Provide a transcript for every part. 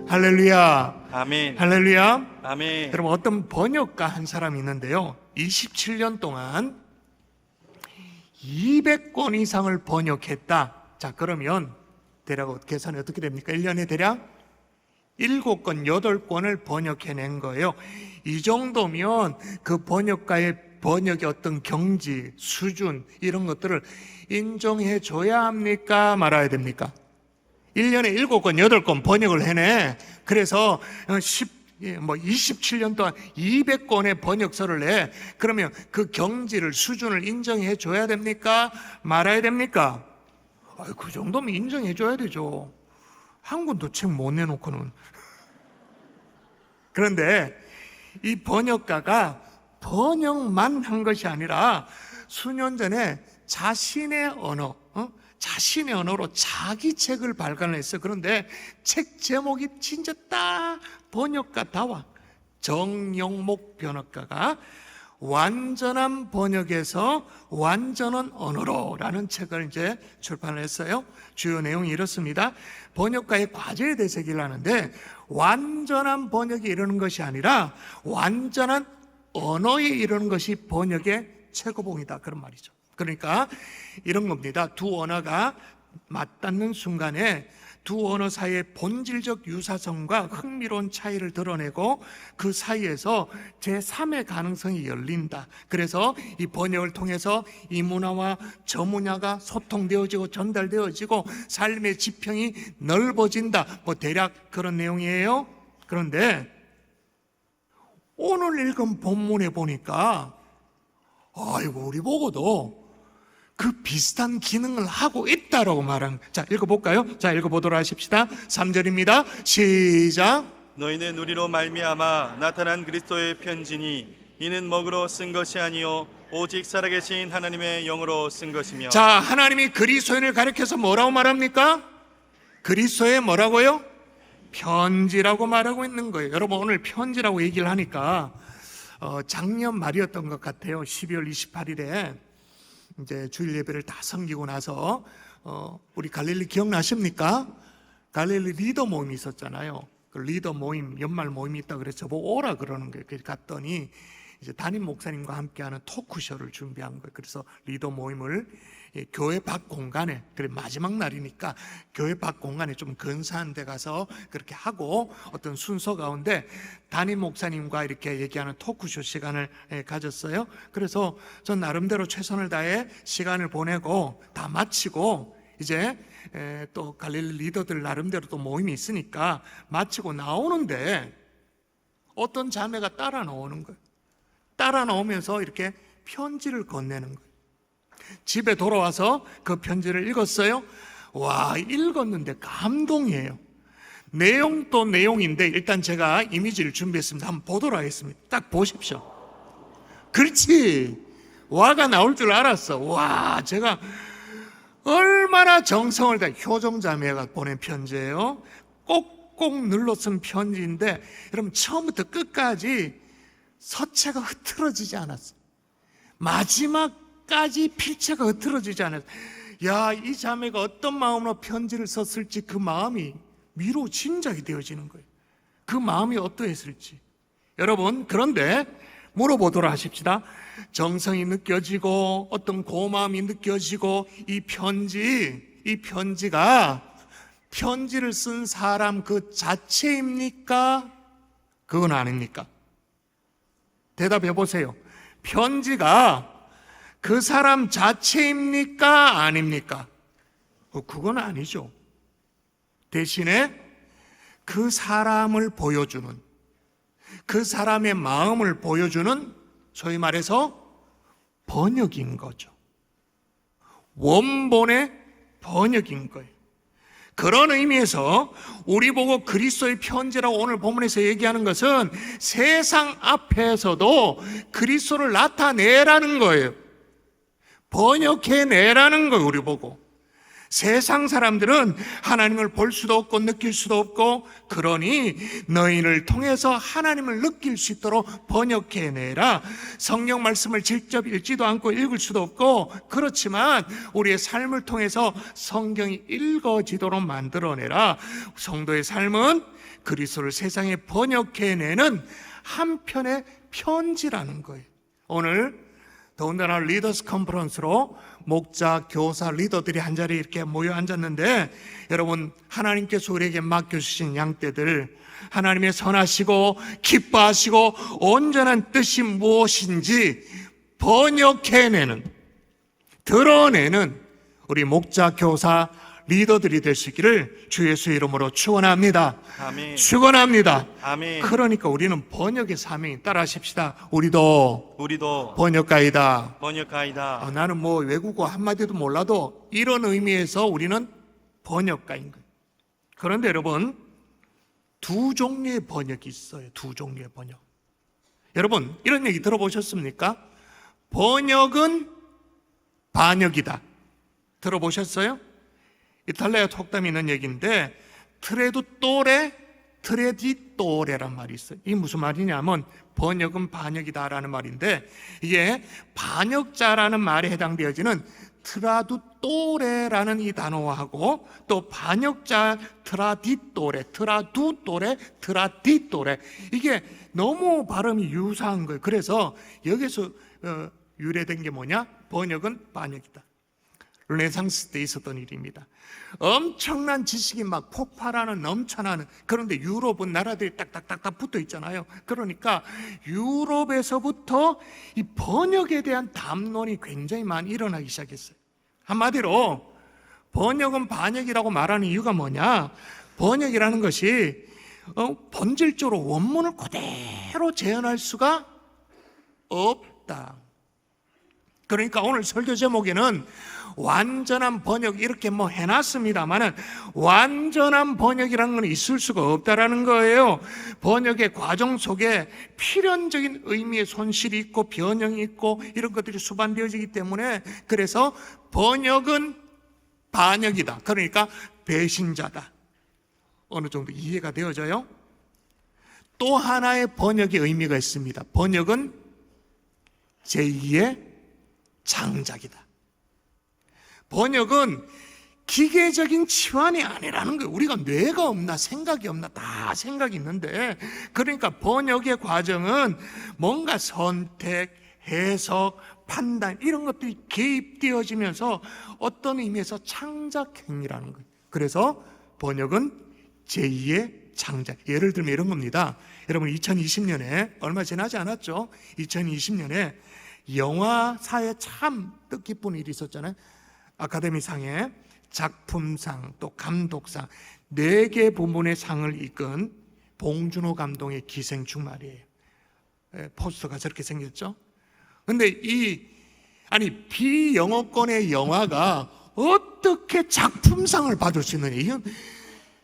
할렐루야. 아멘. 할렐루야. 아멘. 여러분, 어떤 번역가 한 사람이 있는데요, 27년 동안 200권 이상을 번역했다. 자, 그러면 대략 계산이 어떻게 됩니까? 1년에 대략 7권, 8권을 번역해낸 거예요. 이 정도면 그 번역가의 번역의 어떤 경지, 수준, 이런 것들을 인정해 줘야 합니까? 말아야 됩니까? 1년에 7권, 8권 번역을 해내. 그래서 27년 동안 200권의 번역서를 내. 그러면 그 경지를, 수준을 인정해 줘야 됩니까? 말아야 됩니까? 그 정도면 인정해 줘야 되죠. 한 권도 책 못 내놓고는. 그런데 이 번역가가 번역만 한 것이 아니라 수년 전에 자신의 자신의 언어로 자기 책을 발간했어요. 그런데 책 제목이 진짜 딱 번역가다워. 정영목 번역가가 완전한 번역에서 완전한 언어로 라는 책을 이제 출판을 했어요. 주요 내용이 이렇습니다. 번역가의 과제에 대해서 얘기를 하는데, 완전한 번역이 이르는 것이 아니라 완전한 언어에 이르는 것이 번역의 최고봉이다, 그런 말이죠. 그러니까 이런 겁니다. 두 언어가 맞닿는 순간에 두 언어 사이의 본질적 유사성과 흥미로운 차이를 드러내고 그 사이에서 제3의 가능성이 열린다. 그래서 이 번역을 통해서 이 문화와 저 문화가 소통되어지고 전달되어지고 삶의 지평이 넓어진다. 대략 그런 내용이에요. 그런데 오늘 읽은 본문에 보니까 우리 보고도 그 비슷한 기능을 하고 있다라고 말한. 자, 읽어볼까요? 자, 읽어보도록 하십시다. 3절입니다. 시작. 너희는 우리로 말미암아 나타난 그리스도의 편지니 이는 먹으로 쓴 것이 아니요 오직 살아계신 하나님의 영으로 쓴 것이며. 자, 하나님이 그리스도인을 가리켜서 뭐라고 말합니까? 그리스도의 뭐라고요? 편지라고 말하고 있는 거예요. 여러분, 오늘 편지라고 얘기를 하니까 작년 말이었던 것 같아요. 12월 28일에 이제 주일 예배를 다 섬기고 나서 우리 갈릴리 기억나십니까? 갈릴리 리더 모임이 있었잖아요. 그 리더 모임, 연말 모임이 있다 그래서 저보고 오라 그러는 거예요. 그래서 갔더니 이제 담임 목사님과 함께하는 토크쇼를 준비한 거예요. 그래서 리더 모임을 교회 밖 공간에, 그래 마지막 날이니까 교회 밖 공간에 좀 근사한 데 가서 그렇게 하고, 어떤 순서 가운데 담임 목사님과 이렇게 얘기하는 토크쇼 시간을 가졌어요. 그래서 전 나름대로 최선을 다해 시간을 보내고 다 마치고 이제 또 갈릴리 리더들 나름대로 또 모임이 있으니까 마치고 나오는데 어떤 자매가 따라 나오는 거예요. 따라 나오면서 이렇게 편지를 건네는 거예요. 집에 돌아와서 그 편지를 읽었어요. 와, 읽었는데 감동이에요. 내용도 내용인데 일단 제가 이미지를 준비했습니다. 한번 보도록 하겠습니다. 딱 보십시오. 그렇지, 와가 나올 줄 알았어. 와, 제가 얼마나 정성을 다해. 효정자매가 보낸 편지예요. 꼭꼭 눌러 쓴 편지인데 여러분, 처음부터 끝까지 서체가 흐트러지지 않았어요. 마지막까지 필체가 흐트러지지 않았어요. 야, 이 자매가 어떤 마음으로 편지를 썼을지 그 마음이 위로 짐작이 되어지는 거예요. 그 마음이 어떠했을지. 여러분, 그런데 물어보도록 하십시다. 정성이 느껴지고 어떤 고마움이 느껴지고 이 편지가 편지를 쓴 사람 그 자체입니까? 그건 아닙니까? 대답해 보세요. 편지가 그 사람 자체입니까? 아닙니까? 그건 아니죠. 대신에 그 사람을 보여주는, 그 사람의 마음을 보여주는, 소위 말해서 번역인 거죠. 원본의 번역인 거예요. 그런 의미에서 우리 보고 그리스도의 편지라고 오늘 본문에서 얘기하는 것은 세상 앞에서도 그리스도를 나타내라는 거예요. 번역해내라는 거예요. 우리 보고 세상 사람들은 하나님을 볼 수도 없고 느낄 수도 없고, 그러니 너희를 통해서 하나님을 느낄 수 있도록 번역해내라. 성경 말씀을 직접 읽지도 않고 읽을 수도 없고, 그렇지만 우리의 삶을 통해서 성경이 읽어지도록 만들어내라. 성도의 삶은 그리스도를 세상에 번역해내는 한편의 편지라는 거예요. 오늘 더군다나 리더스 컨퍼런스로 목자, 교사, 리더들이 한자리에 이렇게 모여 앉았는데, 여러분, 하나님께서 우리에게 맡겨주신 양떼들, 하나님의 선하시고 기뻐하시고 온전한 뜻이 무엇인지 번역해내는, 드러내는 우리 목자, 교사, 리더들이 될 수 있기를 주 예수의 이름으로 축원합니다. 아멘. 축원합니다. 아멘. 그러니까 우리는 번역의 사명이, 따라하십시다. 우리도 번역가이다. 번역가이다. 나는 뭐 외국어 한마디도 몰라도 이런 의미에서 우리는 번역가인 거예요. 그런데 여러분, 두 종류의 번역이 있어요. 두 종류의 번역. 여러분, 이런 얘기 들어보셨습니까? 번역은 반역이다. 들어보셨어요? 이탈리아 톡담이 있는 얘기인데, 트레두토레, 트레디토레란 말이 있어요. 이게 무슨 말이냐면 번역은 반역이다라는 말인데, 이게 반역자라는 말에 해당되어지는 트라두토레라는 이 단어하고, 또 반역자 트라디토레, 트라디토레, 이게 너무 발음이 유사한 거예요. 그래서 여기서 유래된 게 뭐냐? 번역은 반역이다. 르네상스 때 있었던 일입니다. 엄청난 지식이 막 폭발하는, 넘쳐나는, 그런데 유럽은 나라들이 딱딱딱딱 붙어 있잖아요. 그러니까 유럽에서부터 이 번역에 대한 담론이 굉장히 많이 일어나기 시작했어요. 한마디로 번역은 반역이라고 말하는 이유가 뭐냐? 번역이라는 것이 본질적으로 원문을 그대로 재현할 수가 없다. 그러니까 오늘 설교 제목에는 완전한 번역 이렇게 뭐 해놨습니다만은, 완전한 번역이라는 건 있을 수가 없다라는 거예요. 번역의 과정 속에 필연적인 의미의 손실이 있고 변형이 있고 이런 것들이 수반되어지기 때문에, 그래서 번역은 반역이다. 그러니까 배신자다. 어느 정도 이해가 되어져요? 또 하나의 번역의 의미가 있습니다. 번역은 제2의 창작이다. 번역은 기계적인 치환이 아니라는 거예요. 우리가 뇌가 없나 생각이 없나, 다 생각이 있는데, 그러니까 번역의 과정은 뭔가 선택, 해석, 판단 이런 것들이 개입되어지면서 어떤 의미에서 창작행위라는 거예요. 그래서 번역은 제2의 창작. 예를 들면 이런 겁니다. 여러분, 2020년에 얼마 지나지 않았죠? 2020년에 영화사에 참 뜻깊은 일이 있었잖아요. 아카데미상에 작품상, 또 감독상 4개 부문의 상을 이끈 봉준호 감독의 기생충 말이에요. 포스터가 저렇게 생겼죠. 근데 비영어권의 영화가 어떻게 작품상을 받을 수 있느냐? 이건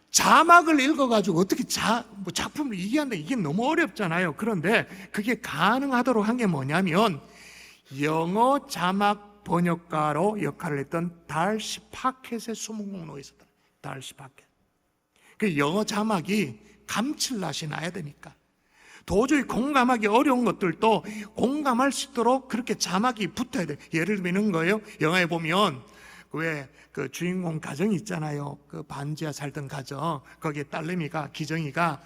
자막을 읽어가지고 어떻게 작품을 이해한다, 이게 너무 어렵잖아요. 그런데 그게 가능하도록 한 게 뭐냐면, 영어 자막 번역가로 역할을 했던 달시 파켓의 수목록에 있었다. 달시 파켓. 그 영어 자막이 감칠맛이 나야 되니까, 도저히 공감하기 어려운 것들도 공감할 수 있도록 그렇게 자막이 붙어야 돼. 예를 들면 이런 거예요. 영화에 보면 왜 그 주인공 가정이 있잖아요. 그 반지하 살던 가정, 거기에 딸내미가, 기정이가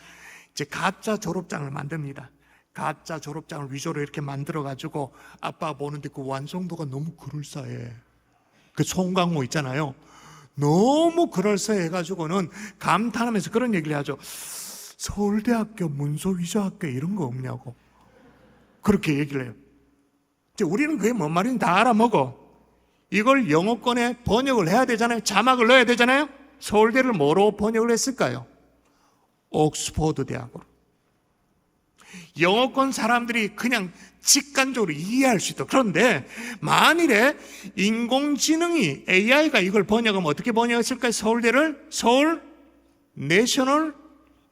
이제 가짜 졸업장을 만듭니다. 가짜 졸업장을 위조로 이렇게 만들어가지고 아빠 보는데 그 완성도가 너무 그럴싸해. 그 송강호 있잖아요. 너무 그럴싸해가지고는 감탄하면서 그런 얘기를 하죠. 서울대학교 문서위조학교 이런 거 없냐고. 그렇게 얘기를 해요. 이제 우리는 그게 뭔 말인지 다 알아먹어. 이걸 영어권에 번역을 해야 되잖아요. 자막을 넣어야 되잖아요. 서울대를 뭐로 번역을 했을까요? 옥스퍼드 대학으로. 영어권 사람들이 그냥 직관적으로 이해할 수 있다. 그런데 만일에 인공지능이, AI가 이걸 번역하면 어떻게 번역했을까요? 서울대를 서울 내셔널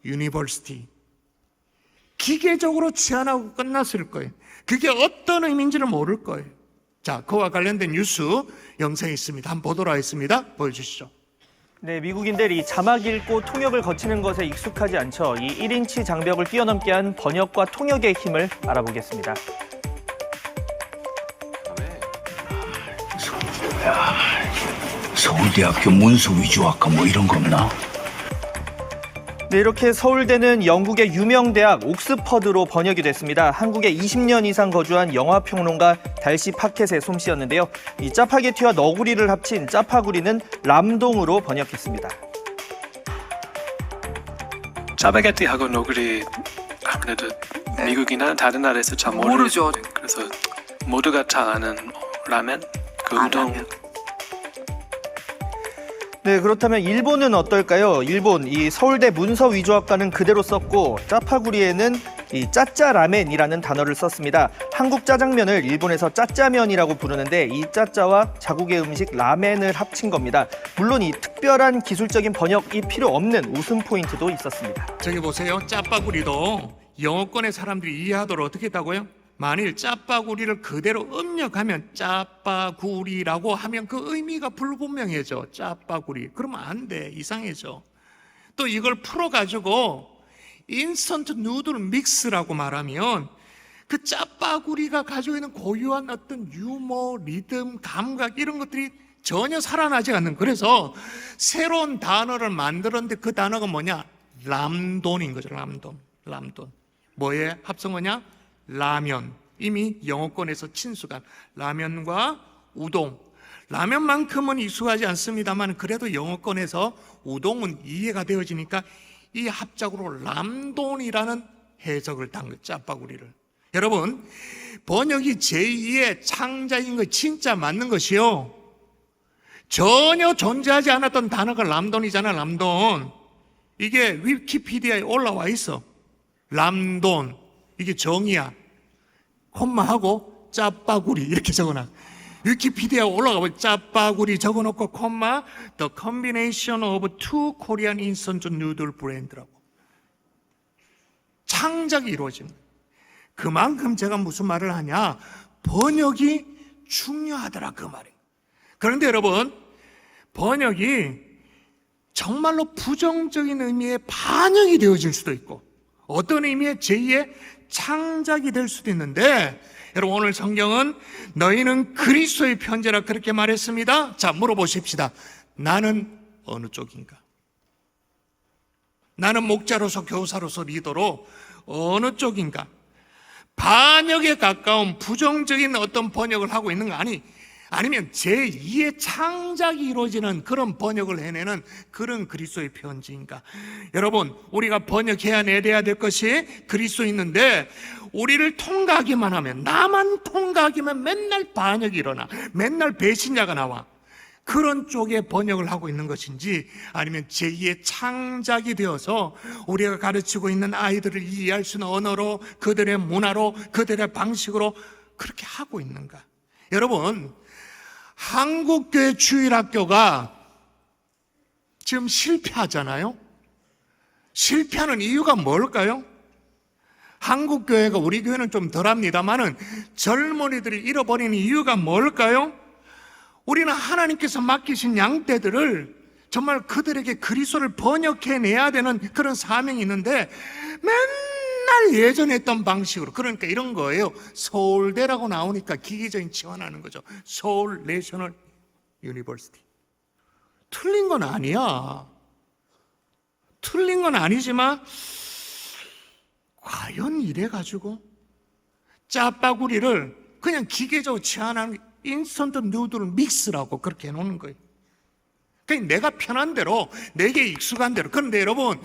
유니버시티. 기계적으로 치환하고 끝났을 거예요. 그게 어떤 의미인지를 모를 거예요. 자, 그와 관련된 뉴스 영상이 있습니다. 한번 보도록 하겠습니다. 보여주시죠. 네, 미국인들이 자막 읽고 통역을 거치는 것에 익숙하지 않죠. 이 1인치 장벽을 뛰어넘게 한 번역과 통역의 힘을 알아보겠습니다. 서울대학교 문서위주학과 뭐 이런 거 없나? 네, 이렇게 서울대는 영국의 유명 대학 옥스퍼드로 번역이 됐습니다. 한국에 20년 이상 거주한 영화평론가 달씨 파켓의 솜씨였는데요. 이 짜파게티와 너구리를 합친 짜파구리는 람동으로 번역했습니다. 짜파게티하고 너구리 아무래도 미국이나 다른 나라에서 잘 모르죠. 그래서 모두가 잘 아는 라멘, 그 우동. 네, 그렇다면 일본은 어떨까요? 일본 이 서울대 문서위조학과는 그대로 썼고 짜파구리에는 이 짜짜라멘이라는 단어를 썼습니다. 한국 짜장면을 일본에서 짜짜면이라고 부르는데 이 짜짜와 자국의 음식 라멘을 합친 겁니다. 물론 이 특별한 기술적인 번역이 필요 없는 웃음 포인트도 있었습니다. 저기 보세요. 짜파구리도 영어권의 사람들이 이해하도록 어떻게 했다고요? 만일 짜파구리를 그대로 음력하면 짜파구리라고 하면 그 의미가 불분명해져. 짜파구리. 그러면 안 돼. 이상해져. 또 이걸 풀어가지고 인스턴트 누들 믹스라고 말하면 그 짜파구리가 가지고 있는 고유한 어떤 유머, 리듬, 감각 이런 것들이 전혀 살아나지 않는, 그래서 새로운 단어를 만들었는데 그 단어가 뭐냐? 람돈인 거죠. 람돈. 뭐의 합성어냐? 라면. 이미 영어권에서 친숙한 라면과 우동. 라면만큼은 익숙하지 않습니다만 그래도 영어권에서 우동은 이해가 되어지니까 이 합작으로 람돈이라는 해석을 단 거예요. 짜파구리를. 여러분, 번역이 제2의 창자인 거 진짜 맞는 것이요, 전혀 존재하지 않았던 단어가 람돈이잖아. 람돈. 이게 위키피디아에 올라와 있어. 람돈. 이게 정의야. 콤마하고 짜파구리 이렇게 적어놔. 위키피디아에 올라가면 짜파구리 적어놓고 콤마 The combination of two Korean instant noodle brand라고. 창작이 이루어진 거예요. 그만큼 제가 무슨 말을 하냐, 번역이 중요하더라 그 말이에요. 그런데 여러분, 번역이 정말로 부정적인 의미의 반영이 되어질 수도 있고 어떤 의미의 제2의 창작이 될 수도 있는데, 여러분 오늘 성경은 너희는 그리스도의 편지라 그렇게 말했습니다. 자, 물어보십시다. 나는 어느 쪽인가? 나는 목자로서, 교사로서, 리더로 어느 쪽인가? 반역에 가까운 부정적인 어떤 번역을 하고 있는 거 아니면 제2의 창작이 이루어지는 그런 번역을 해내는 그런 그리스도의 편지인가? 여러분, 우리가 번역해야 내려야 될 것이 그리스도 있는데 우리를 통과하기만 하면, 나만 통과하기만 맨날 반역이 일어나, 맨날 배신자가 나와. 그런 쪽에 번역을 하고 있는 것인지, 아니면 제2의 창작이 되어서 우리가 가르치고 있는 아이들을 이해할 수 있는 언어로, 그들의 문화로, 그들의 방식으로 그렇게 하고 있는가? 여러분, 한국교회 주일학교가 지금 실패하잖아요. 실패하는 이유가 뭘까요? 한국교회가, 우리 교회는 좀 덜합니다만은 젊은이들이 잃어버리는 이유가 뭘까요? 우리는 하나님께서 맡기신 양떼들을 정말 그들에게 그리스도를 번역해내야 되는 그런 사명이 있는데 맨날 예전에 했던 방식으로, 그러니까 이런 거예요. 서울대라고 나오니까 기계적인 치환하는 거죠. 서울 내셔널 유니버시티. 틀린 건 아니야. 틀린 건 아니지만 과연 이래가지고 짜파구리를 그냥 기계적으로 치환하는 인스턴트 누들 믹스라고 그렇게 해놓는 거예요. 그러니까 내가 편한 대로, 내게 익숙한 대로. 그런데 여러분,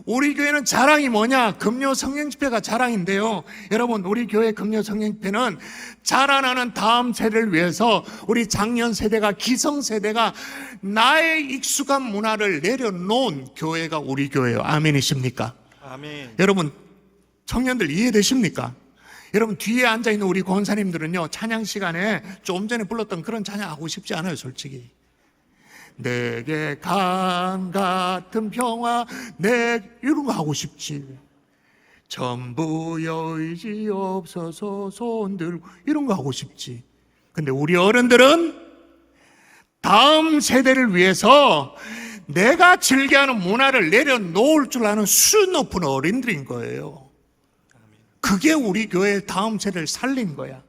우리 교회는 자랑이 뭐냐? 금요 성령 집회가 자랑인데요. 여러분, 우리 교회 금요 성령 집회는 자라나는 다음 세대를 위해서 우리 장년 세대가, 기성 세대가 나의 익숙한 문화를 내려놓은 교회가 우리 교회예요. 아멘이십니까? 아멘. 여러분, 청년들 이해되십니까? 여러분, 뒤에 앉아있는 우리 권사님들은요, 찬양 시간에 좀 전에 불렀던 그런 찬양 하고 싶지 않아요, 솔직히. 내게 강 같은 평화, 이런 거 하고 싶지. 전부 여의지 없어서 손 들고, 이런 거 하고 싶지. 근데 우리 어른들은 다음 세대를 위해서 내가 즐겨하는 문화를 내려놓을 줄 아는 수준 높은 어른들인 거예요. 그게 우리 교회의 다음 세대를 살린 거야.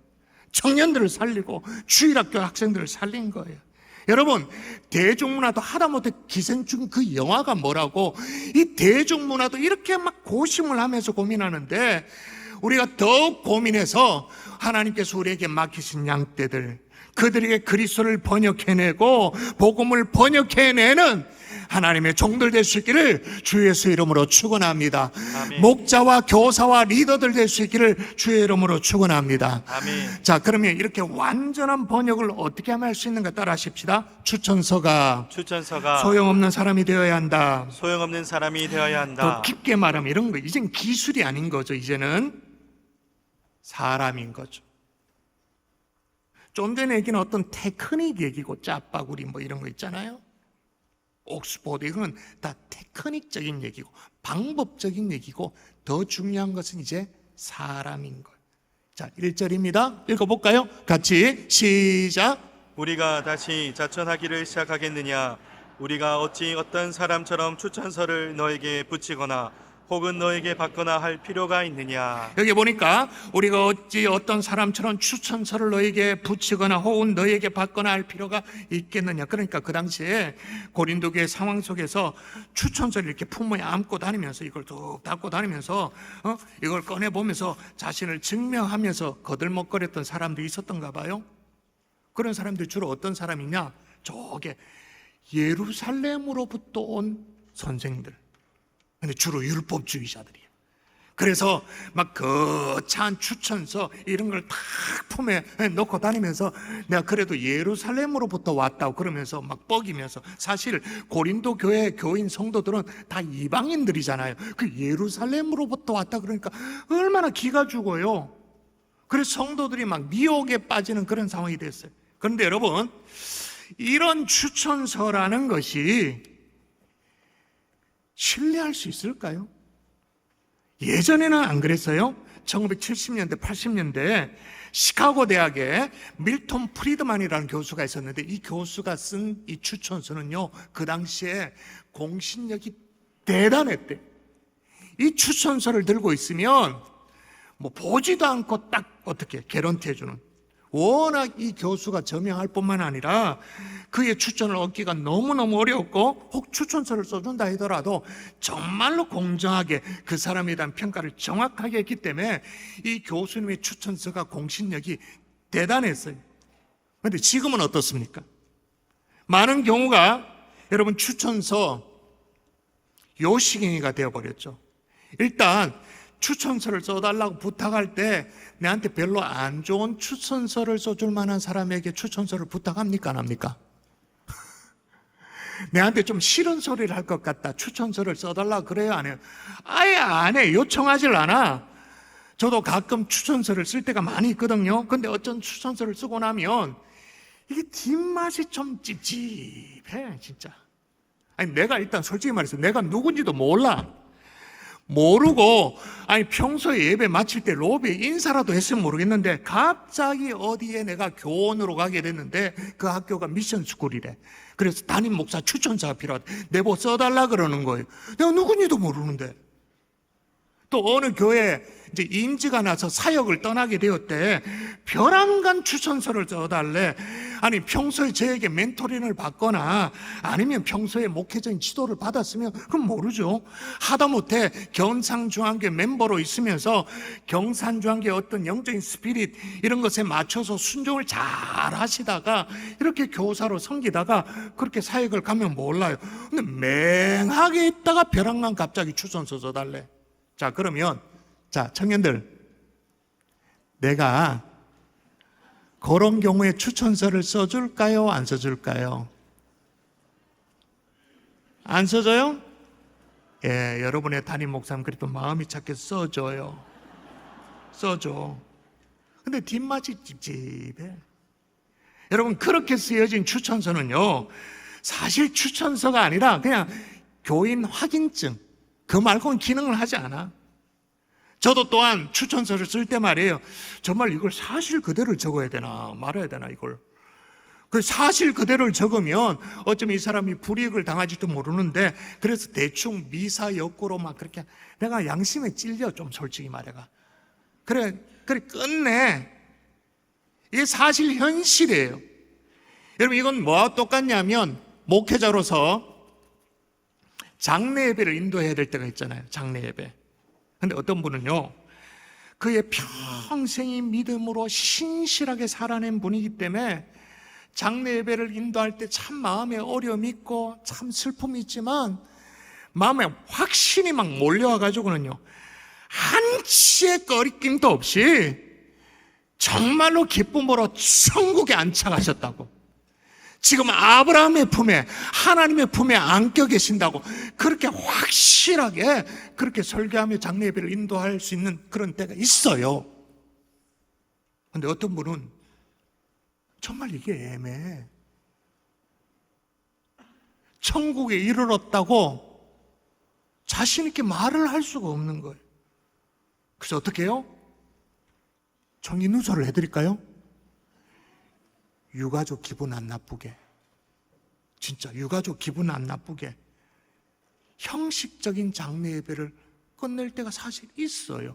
청년들을 살리고 주일학교 학생들을 살린 거예요. 여러분, 대중문화도 하다못해 기생충 그 영화가 뭐라고, 이 대중문화도 이렇게 막 고심을 하면서 고민하는데, 우리가 더욱 고민해서 하나님께서 우리에게 맡기신 양떼들, 그들에게 그리스도를 번역해내고 복음을 번역해내는 하나님의 종들 될 수 있기를 주 예수 이름으로 축원합니다. 아멘. 목자와 교사와 리더들 될 수 있기를 주의 이름으로 축원합니다. 아멘. 자, 그러면 이렇게 완전한 번역을 어떻게 하면 할 수 있는가 따라 하십시다. 추천서가 소용없는 사람이 되어야 한다. 소용없는 사람이 되어야 더 한다. 깊게 말하면 이런 거, 이젠 기술이 아닌 거죠. 이제는 사람인 거죠. 좀 전에 얘기는 어떤 테크닉 얘기고 짜파구리 뭐 이런 거 있잖아요. 옥스포드, 이건 다 테크닉적인 얘기고 방법적인 얘기고, 더 중요한 것은 이제 사람인 거예요. 자, 1절입니다. 읽어볼까요? 같이 시작. 우리가 다시 자천하기를 시작하겠느냐? 우리가 어찌 어떤 사람처럼 추천서를 너에게 붙이거나 혹은 너에게 받거나 할 필요가 있느냐? 여기 보니까 우리가 어찌 어떤 사람처럼 추천서를 너에게 붙이거나 혹은 너에게 받거나 할 필요가 있겠느냐. 그러니까 그 당시에 고린도 교회 상황 속에서 추천서를 이렇게 품에 안고 다니면서, 이걸 툭 닫고 다니면서 이걸 꺼내보면서 자신을 증명하면서 거들먹거렸던 사람들이 있었던가 봐요. 그런 사람들이 주로 어떤 사람이냐? 저게 예루살렘으로부터 온 선생들, 근데 주로 율법주의자들이에요. 그래서 막 거창한 추천서 이런 걸 탁 품에 넣고 다니면서 내가 그래도 예루살렘으로부터 왔다고 그러면서 막 뻐기면서, 사실 고린도 교회 교인 성도들은 다 이방인들이잖아요. 그 예루살렘으로부터 왔다 그러니까 얼마나 기가 죽어요. 그래서 성도들이 막 미혹에 빠지는 그런 상황이 됐어요. 그런데 여러분, 이런 추천서라는 것이 신뢰할 수 있을까요? 예전에는 안 그랬어요. 1970년대, 80년대 시카고 대학에 밀톤 프리드만이라는 교수가 있었는데, 이 교수가 쓴 이 추천서는요, 그 당시에 공신력이 대단했대. 이 추천서를 들고 있으면 뭐 보지도 않고 딱 어떻게 개런티 해주는, 워낙 이 교수가 저명할 뿐만 아니라 그의 추천을 얻기가 너무너무 어려웠고, 혹 추천서를 써준다 하더라도 정말로 공정하게 그 사람에 대한 평가를 정확하게 했기 때문에 이 교수님의 추천서가 공신력이 대단했어요. 그런데 지금은 어떻습니까? 많은 경우가 여러분 추천서 요식행위가 되어버렸죠. 일단 추천서를 써달라고 부탁할 때 내한테 별로 안 좋은 추천서를 써줄 만한 사람에게 추천서를 부탁합니까? 안 합니까? 내한테 좀 싫은 소리를 할 것 같다, 추천서를 써달라고 그래요? 안 해요? 아예 안 해. 요청하질 않아. 저도 가끔 추천서를 쓸 때가 많이 있거든요. 근데 어쩐 추천서를 쓰고 나면 이게 뒷맛이 좀 찝찝해, 진짜. 아니, 내가 일단 솔직히 말해서 내가 누군지도 몰라. 모르고, 아니 평소에 예배 마칠 때 로비에 인사라도 했으면 모르겠는데, 갑자기 어디에 내가 교원으로 가게 됐는데 그 학교가 미션 스쿨이래. 그래서 담임 목사 추천서가 필요하대. 내보 써달라 그러는 거예요. 내가 누군지도 모르는데. 또 어느 교회 이제 임지가 나서 사역을 떠나게 되었대. 벼랑간 추천서를 써달래. 아니 평소에 저에게 멘토링을 받거나 아니면 평소에 목회적인 지도를 받았으면 그건 모르죠. 하다못해 경상중앙교회 멤버로 있으면서 경산중앙교회 어떤 영적인 스피릿 이런 것에 맞춰서 순종을 잘 하시다가 이렇게 교사로 섬기다가 그렇게 사역을 가면 몰라요. 근데 맹하게 있다가 벼랑간 갑자기 추천서 써달래. 자, 그러면 자, 청년들, 내가 그런 경우에 추천서를 써줄까요? 안 써줄까요? 안 써줘요? 예, 여러분의 담임 목사님 그래도 마음이 착해서 써줘요. 써줘. 근데 뒷맛이 찝찝해. 여러분, 그렇게 쓰여진 추천서는요, 사실 추천서가 아니라 그냥 교인 확인증, 그 말고는 기능을 하지 않아. 저도 또한 추천서를 쓸 때 말이에요. 정말 이걸 사실 그대로 적어야 되나 말아야 되나 이걸. 그 사실 그대로를 적으면 어쩌면 이 사람이 불이익을 당할지도 모르는데 그래서 대충 미사 역고로 막 그렇게 내가 양심에 찔려 좀 솔직히 말해가. 그래 끝내. 이게 사실 현실이에요. 여러분 이건 뭐와 똑같냐면 목회자로서 장례 예배를 인도해야 될 때가 있잖아요. 장례 예배. 근데 어떤 분은요, 그의 평생이 믿음으로 신실하게 살아낸 분이기 때문에 장례 예배를 인도할 때 참 마음에 어려움이 있고 참 슬픔이 있지만 마음에 확신이 막 몰려와가지고는요, 한치의 거리낌도 없이 정말로 기쁨으로 천국에 안착하셨다고. 지금 아브라함의 품에, 하나님의 품에 안겨 계신다고 그렇게 확실하게 그렇게 설교하며 장례 예배를 인도할 수 있는 그런 때가 있어요. 그런데 어떤 분은 정말 이게 애매해. 천국에 이르렀다고 자신 있게 말을 할 수가 없는 거예요. 그래서 어떻게 해요? 정리 누설을 해드릴까요? 유가족 기분 안 나쁘게, 진짜 유가족 기분 안 나쁘게 형식적인 장례 예배를 끝낼 때가 사실 있어요.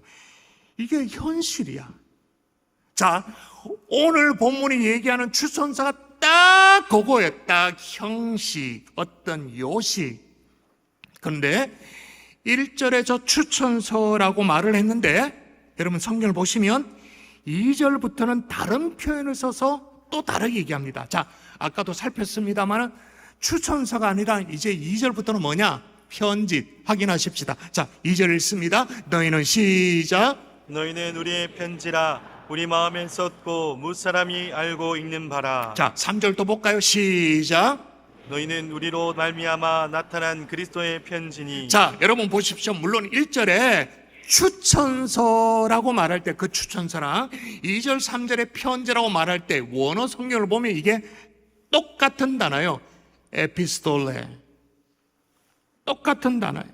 이게 현실이야. 자, 오늘 본문이 얘기하는 추천서가 딱 그거예요. 딱 형식, 어떤 요식. 그런데 1절에 저 추천서라고 말을 했는데 여러분 성경을 보시면 2절부터는 다른 표현을 써서 또 다르게 얘기합니다. 자, 아까도 살폈습니다만 추천서가 아니라 이제 2절부터는 뭐냐? 편지. 확인하십시다. 자, 2절 읽습니다. 너희는 시작. 너희는 우리의 편지라 우리 마음에 썼고 무사람이 알고 읽는 바라. 자, 3절 또 볼까요? 시작. 너희는 우리로 말미암아 나타난 그리스도의 편지니. 자, 여러분 보십시오. 물론 1절에 추천서라고 말할 때 그 추천서랑 2절, 3절의 편지라고 말할 때 원어 성경을 보면 이게 똑같은 단어예요. 에피스톨레. 똑같은 단어예요.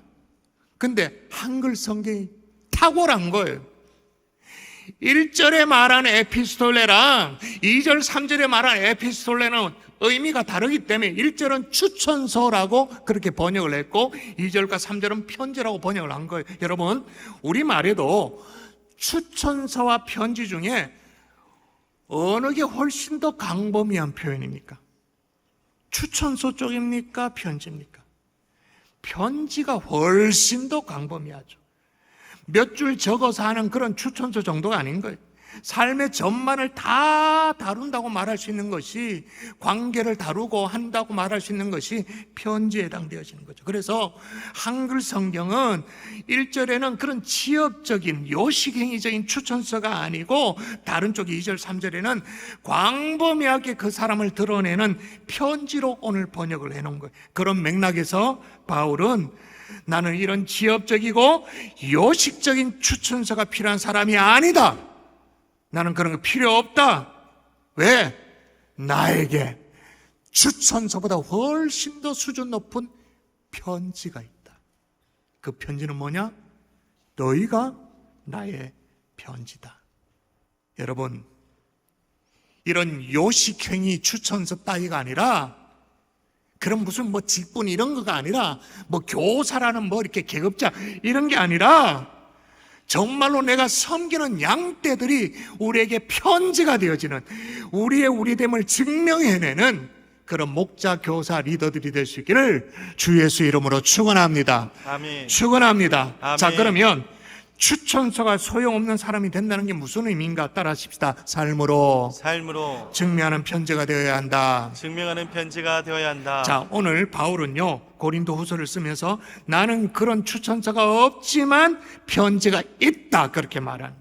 근데 한글 성경이 탁월한 거예요. 1절에 말한 에피스톨레랑 2절, 3절에 말한 에피스톨레는 의미가 다르기 때문에 1절은 추천서라고 그렇게 번역을 했고 2절과 3절은 편지라고 번역을 한 거예요. 여러분, 우리말에도 추천서와 편지 중에 어느 게 훨씬 더 광범위한 표현입니까? 추천서 쪽입니까? 편지입니까? 편지가 훨씬 더 광범위하죠. 몇 줄 적어서 하는 그런 추천서 정도가 아닌 거예요. 삶의 전반을 다 다룬다고 말할 수 있는 것이, 관계를 다루고 한다고 말할 수 있는 것이 편지에 해당되어지는 거죠. 그래서 한글 성경은 1절에는 그런 지엽적인 요식행위적인 추천서가 아니고 다른 쪽 2절 3절에는 광범위하게 그 사람을 드러내는 편지로 오늘 번역을 해놓은 거예요. 그런 맥락에서 바울은 나는 이런 지엽적이고 요식적인 추천서가 필요한 사람이 아니다. 나는 그런 거 필요 없다. 왜? 나에게 추천서보다 훨씬 더 수준 높은 편지가 있다. 그 편지는 뭐냐? 너희가 나의 편지다. 여러분, 이런 요식행위 추천서 따위가 아니라, 그런 무슨 뭐 직분 이런 거가 아니라, 뭐 교사라는 뭐 이렇게 계급자 이런 게 아니라, 정말로 내가 섬기는 양떼들이 우리에게 편지가 되어지는, 우리의 우리됨을 증명해내는 그런 목자, 교사, 리더들이 될 수 있기를 주 예수 이름으로 축원합니다. 아멘. 축원합니다. 아멘. 자, 그러면 추천서가 소용없는 사람이 된다는 게 무슨 의미인가 따라하십시다. 삶으로 증명하는 편지가 되어야 한다. 증명하는 편지가 되어야 한다. 자, 오늘 바울은요, 고린도 후서를 쓰면서 나는 그런 추천서가 없지만 편지가 있다, 그렇게 말한.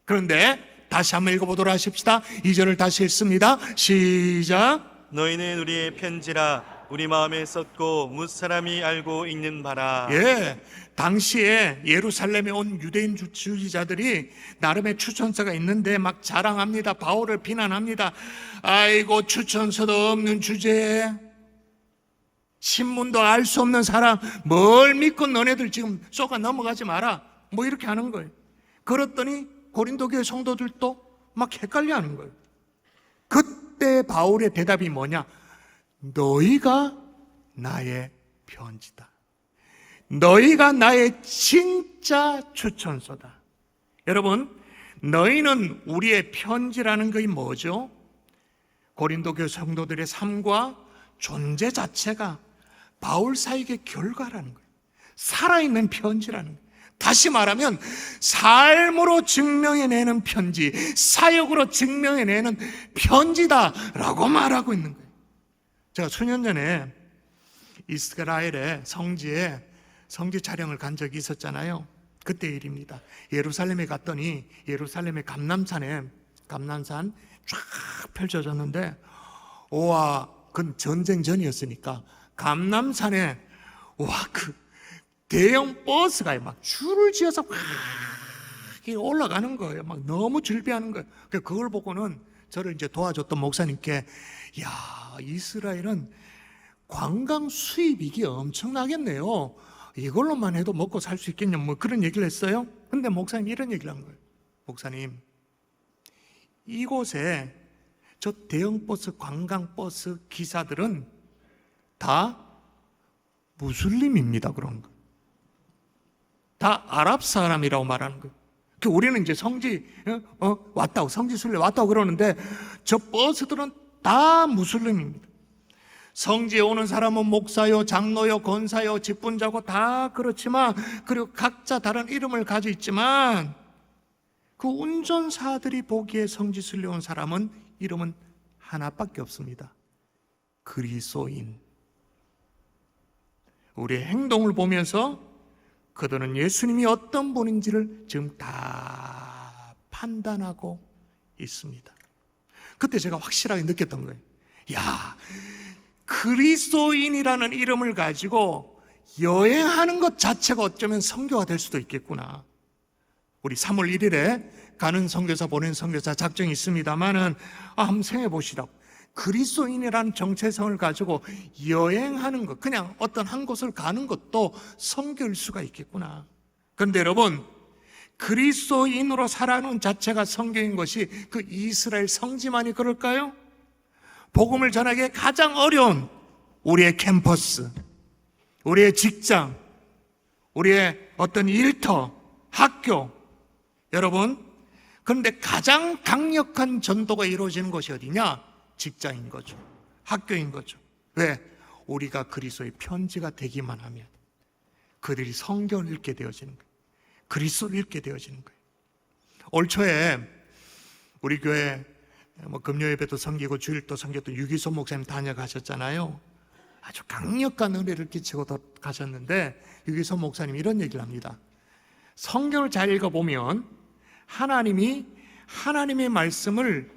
그런데 다시 한번 읽어보도록 하십시다. 2절을 다시 읽습니다. 시작. 너희는 우리의 편지라 우리 마음에 썼고 무사람이 알고 읽는 바라. 예, 당시에 예루살렘에 온 유대인 주지자들이 나름의 추천서가 있는데 막 자랑합니다. 바울을 비난합니다. 아이고, 추천서도 없는 주제에, 신문도 알 수 없는 사람, 뭘 믿고 너네들 지금 쏘가 넘어가지 마라, 뭐 이렇게 하는 거예요. 그랬더니 고린도 교회 성도들도 막 헷갈려하는 거예요. 그때 바울의 대답이 뭐냐? 너희가 나의 편지다. 너희가 나의 진짜 추천서다. 여러분, 너희는 우리의 편지라는 것이 뭐죠? 고린도 교회 성도들의 삶과 존재 자체가 바울 사역의 결과라는 거예요. 살아있는 편지라는 거예요. 다시 말하면 삶으로 증명해내는 편지, 사역으로 증명해내는 편지다라고 말하고 있는 거예요. 제가 수년 전에 이스라엘의 성지에 성지 촬영을 간 적이 있었잖아요. 그때 일입니다. 예루살렘에 갔더니 예루살렘의 감람산 쫙 펼쳐졌는데, 와, 그건 전쟁 전이었으니까 감람산에 그 대형 버스가 막 줄을 지어서 막 올라가는 거예요. 막 너무 즐비하는 거예요. 그걸 보고는 저를 이제 도와줬던 목사님께, 야, 이스라엘은 관광 수입이 엄청나겠네요. 이걸로만 해도 먹고 살 수 있겠냐, 뭐 그런 얘기를 했어요. 근데 목사님이 이런 얘기를 한 거예요. 목사님, 이곳에 저 대형버스, 관광버스 기사들은 다 무슬림입니다. 그런 거. 다 아랍 사람이라고 말하는 거예요. 우리는 이제 성지 왔다고, 성지 순례 왔다고 그러는데 저 버스들은 다 무슬림입니다. 성지에 오는 사람은 목사요, 장로요, 권사요, 직분자고 다 그렇지만, 그리고 각자 다른 이름을 가지고 있지만, 그 운전사들이 보기에 성지 순례 온 사람은 이름은 하나밖에 없습니다. 그리스도인. 우리의 행동을 보면서 그들은 예수님이 어떤 분인지를 지금 다 판단하고 있습니다. 그때 제가 확실하게 느꼈던 거예요. 야, 그리스도인이라는 이름을 가지고 여행하는 것 자체가 어쩌면 선교가 될 수도 있겠구나. 우리 3월 1일에 가는 선교사, 보낸 선교사 작정이 있습니다만은 한번 생각해 보시라고. 그리스도인이라는 정체성을 가지고 여행하는 것, 그냥 어떤 한 곳을 가는 것도 선교일 수가 있겠구나. 그런데 여러분, 그리스도인으로 살아가는 자체가 선교인 것이 그 이스라엘 성지만이 그럴까요? 복음을 전하기에 가장 어려운 우리의 캠퍼스, 우리의 직장, 우리의 어떤 일터, 학교, 여러분, 그런데 가장 강력한 전도가 이루어지는 것이 어디냐? 직장인 거죠. 학교인 거죠. 왜? 우리가 그리스도의 편지가 되기만 하면 그들이 성경을 읽게 되어지는 거예요. 그리스도를 읽게 되어지는 거예요. 올 초에 우리 교회 금요 예배도 섬기고 주일도 섬겼던 유기소 목사님 다녀가셨잖아요. 아주 강력한 은혜를 끼치고 가셨는데, 유기소 목사님 이런 얘기를 합니다. 성경을 잘 읽어보면 하나님이 하나님의 말씀을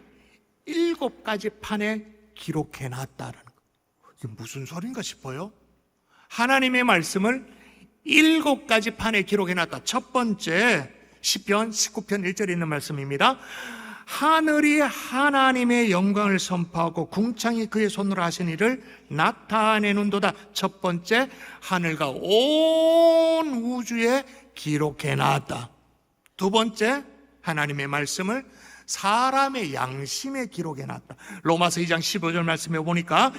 7가지 판에 기록해놨다라는 거예요. 이게 무슨 소린가 싶어요? 하나님의 말씀을 7가지 판에 기록해놨다. 첫 번째, 시편 19편 1절에 있는 말씀입니다. 하늘이 하나님의 영광을 선포하고 궁창이 그의 손으로 하신 일을 나타내는도다. 첫 번째, 하늘과 온 우주에 기록해놨다. 두 번째, 하나님의 말씀을 사람의 양심에 기록해놨다. 로마서 2장 15절 말씀에 보니까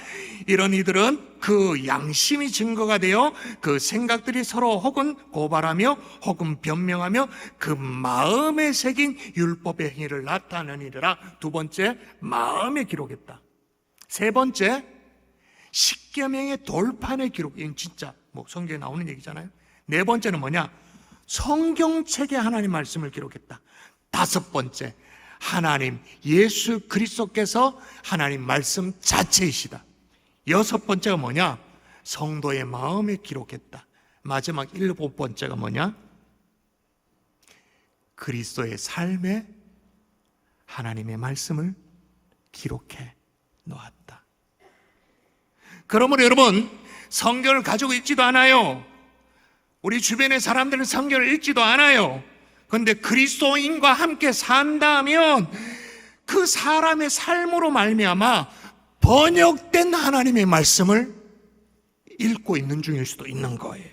이런 이들은 그 양심이 증거가 되어 그 생각들이 서로 혹은 고발하며 혹은 변명하며 그 마음에 새긴 율법의 행위를 나타내니라. 두 번째, 마음에 기록했다. 세 번째, 십계명의 돌판에 기록. 이건 진짜 성경에 나오는 얘기잖아요. 네 번째는 뭐냐? 성경책에 하나님 말씀을 기록했다. 다섯 번째, 하나님 예수 그리스도께서 하나님 말씀 자체이시다. 여섯 번째가 뭐냐? 성도의 마음에 기록했다. 마지막 7번째가 뭐냐? 그리스도의 삶에 하나님의 말씀을 기록해 놓았다. 그러므로 여러분, 성경을 가지고 있지도 않아요. 우리 주변의 사람들은 성경을 읽지도 않아요. 그런데 그리스도인과 함께 산다면 그 사람의 삶으로 말미암아 번역된 하나님의 말씀을 읽고 있는 중일 수도 있는 거예요.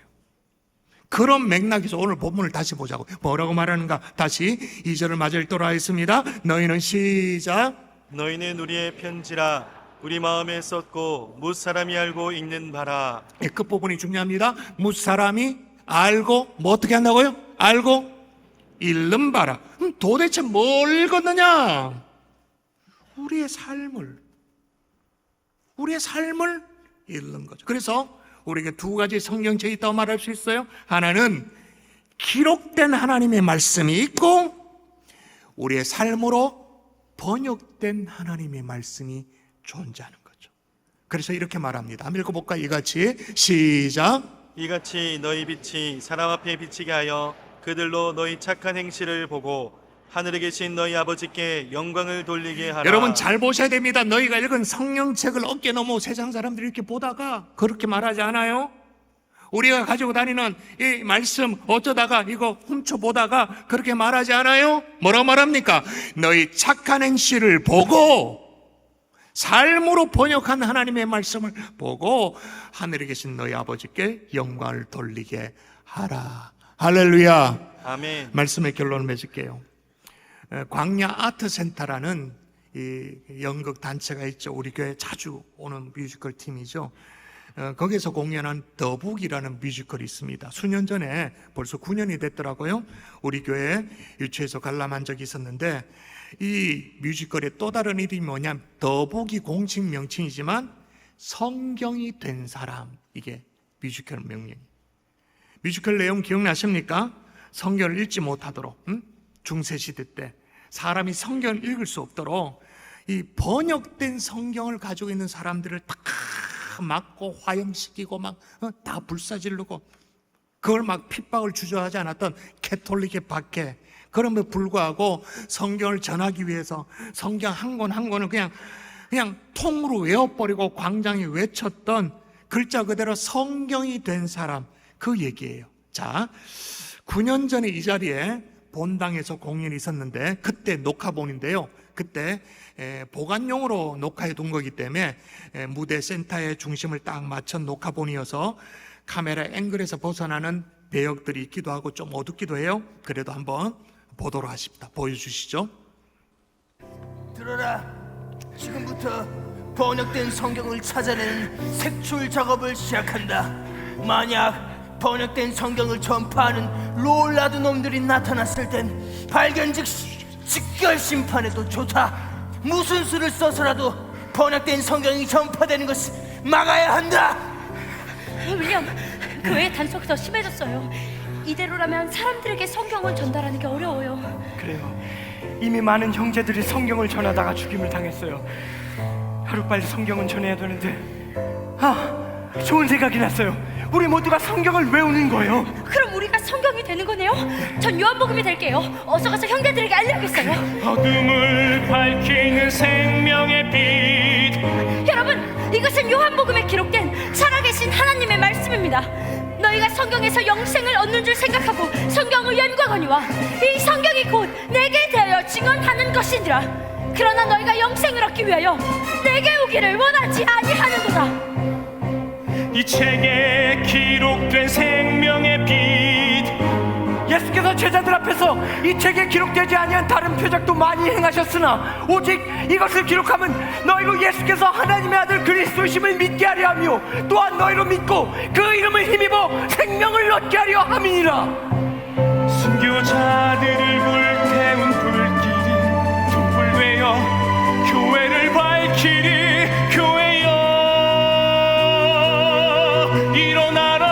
그런 맥락에서 오늘 본문을 다시 보자고. 뭐라고 말하는가? 다시 2절을 맞아 읽도록 하겠습니다. 너희는 시작. 너희는 우리의 편지라 우리 마음에 썼고 뭇 사람이 알고 읽는 바라. 예, 끝부분이 중요합니다. 무사람이 알고 뭐 어떻게 한다고요? 알고 읽는 바라. 도대체 뭘 읽었느냐? 우리의 삶을 읽는 거죠. 그래서 우리에게 두 가지 성경책이 있다고 말할 수 있어요. 하나는 기록된 하나님의 말씀이 있고 우리의 삶으로 번역된 하나님의 말씀이 존재하는 거죠. 그래서 이렇게 말합니다. 한번 읽어볼까? 이같이 시작. 이같이 너희 빛이 사람 앞에 비치게 하여 그들로 너희 착한 행실을 보고 하늘에 계신 너희 아버지께 영광을 돌리게 하라. 여러분 잘 보셔야 됩니다. 너희가 읽은 성령책을 어깨 너머 세상 사람들이 이렇게 보다가 그렇게 말하지 않아요? 우리가 가지고 다니는 이 말씀 어쩌다가 이거 훔쳐보다가 그렇게 말하지 않아요? 뭐라고 말합니까? 너희 착한 행실을 보고 삶으로 번역한 하나님의 말씀을 보고 하늘에 계신 너희 아버지께 영광을 돌리게 하라. 할렐루야. 아멘. 말씀의 결론을 맺을게요. 광야 아트센터라는 이 연극 단체가 있죠. 우리 교회 자주 오는 뮤지컬 팀이죠. 거기서 공연한 더북이라는 뮤지컬이 있습니다. 수년 전에 벌써 9년이 됐더라고요. 우리 교회 유치해서 관람한 적이 있었는데 이 뮤지컬의 또 다른 이름이 뭐냐면 더북이 공식 명칭이지만 성경이 된 사람, 이게 뮤지컬 명령. 뮤지컬 내용 기억나십니까? 성경을 읽지 못하도록 중세시대 때 사람이 성경을 읽을 수 없도록 이 번역된 성경을 가지고 있는 사람들을 다 막고 화형시키고 막 다 불사지르고 그걸 막 핍박을 주저하지 않았던 캐톨릭의 박해. 그럼에 불구하고 성경을 전하기 위해서 성경 한 권 한 권을 그냥 통으로 외워버리고 광장에 외쳤던 글자 그대로 성경이 된 사람, 그 얘기예요. 자, 9년 전에 이 자리에 본당에서 공연이 있었는데 그때 녹화본인데요. 그때 보관용으로 녹화해 둔 거기 때문에 무대 센터의 중심을 딱 맞춘 녹화본이어서 카메라 앵글에서 벗어나는 배역들이 있기도 하고 좀 어둡기도 해요. 그래도 한번 보도록 하십니다. 보여주시죠. 들어라. 지금부터 번역된 성경을 찾아내는 색출 작업을 시작한다. 만약 번역된 성경을 전파하는 롤라드 놈들이 나타났을 땐 발견 즉시 직결 심판해도 좋다. 무슨 수를 써서라도 번역된 성경이 전파되는 것을 막아야 한다. 윌리엄, 교회 단속이 심해졌어요. 이대로라면 사람들에게 성경을 전달하는 게 어려워요. 그래요. 이미 많은 형제들이 성경을 전하다가 죽임을 당했어요. 하루빨리 성경은 전해야 되는데 좋은 생각이 났어요. 우리 모두가 성경을 외우는 거예요. 그럼 우리가 성경이 되는 거네요? 전 요한복음이 될게요. 어서 가서 형제들에게 알려야겠어요. 어둠을 밝히는 생명의 빛. 여러분, 이것은 요한복음에 기록된 살아계신 하나님의 말씀입니다. 너희가 성경에서 영생을 얻는 줄 생각하고 성경을 연구하거니와 이 성경이 곧 내게 대하여 증언하는 것이니라. 그러나 너희가 영생을 얻기 위하여 내게 오기를 원하지 아니하는도다. 이 책에 기록된 생명의 빛. 예수께서 제자들 앞에서 이 책에 기록되지 아니한 다른 표적도 많이 행하셨으나 오직 이것을 기록하면 너희로 예수께서 하나님의 아들 그리스도이심을 믿게 하려 하며 또한 너희로 믿고 그 이름을 힘입어 생명을 얻게 하려 함이니라. 순교자들을 불태운 불길이 촛불 되어 교회를 밝히리. 교회여 일어나라.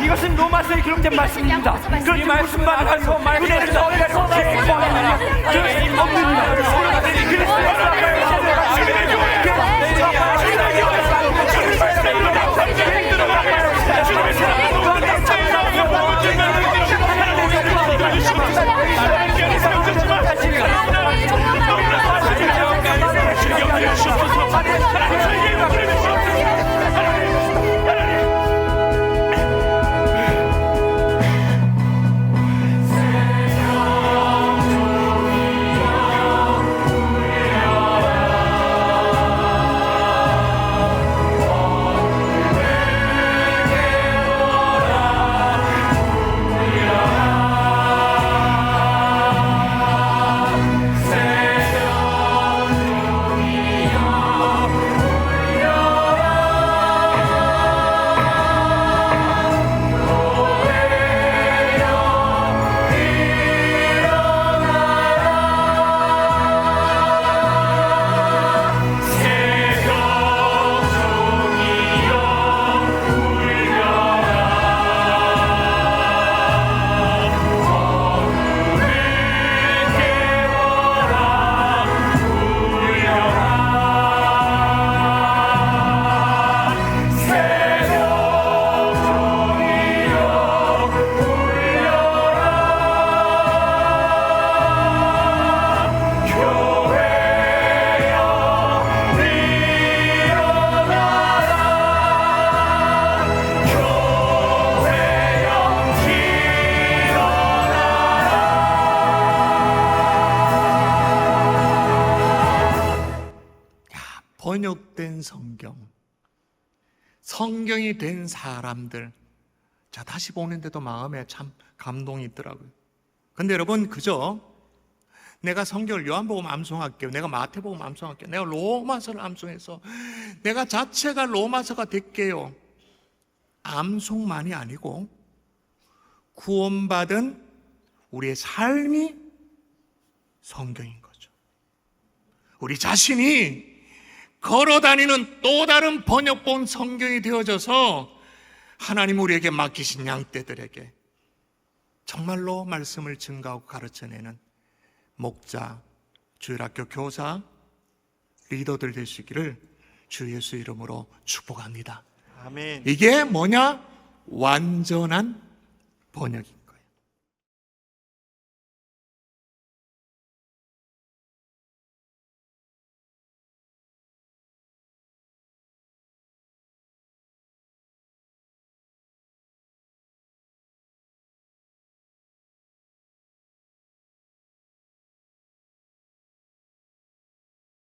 이것은 로마서에 기록된 말씀입니다. 그 말씀만 하고 은혜를 너희가 선하라. 죄인 없는 날 성경이 된 사람들, 자, 다시 보는데도 마음에 참 감동이 있더라고요. 근데 여러분, 그죠? 내가 성경을 요한복음 암송할게요. 내가 마태복음 암송할게요. 내가 로마서를 암송해서 내가 자체가 로마서가 될게요. 암송만이 아니고 구원받은 우리의 삶이 성경인 거죠. 우리 자신이 걸어다니는 또 다른 번역본 성경이 되어져서 하나님 우리에게 맡기신 양떼들에게 정말로 말씀을 증가하고 가르쳐내는 목자, 주일학교 교사, 리더들 되시기를 주 예수 이름으로 축복합니다. 아멘. 이게 뭐냐? 완전한 번역입니다.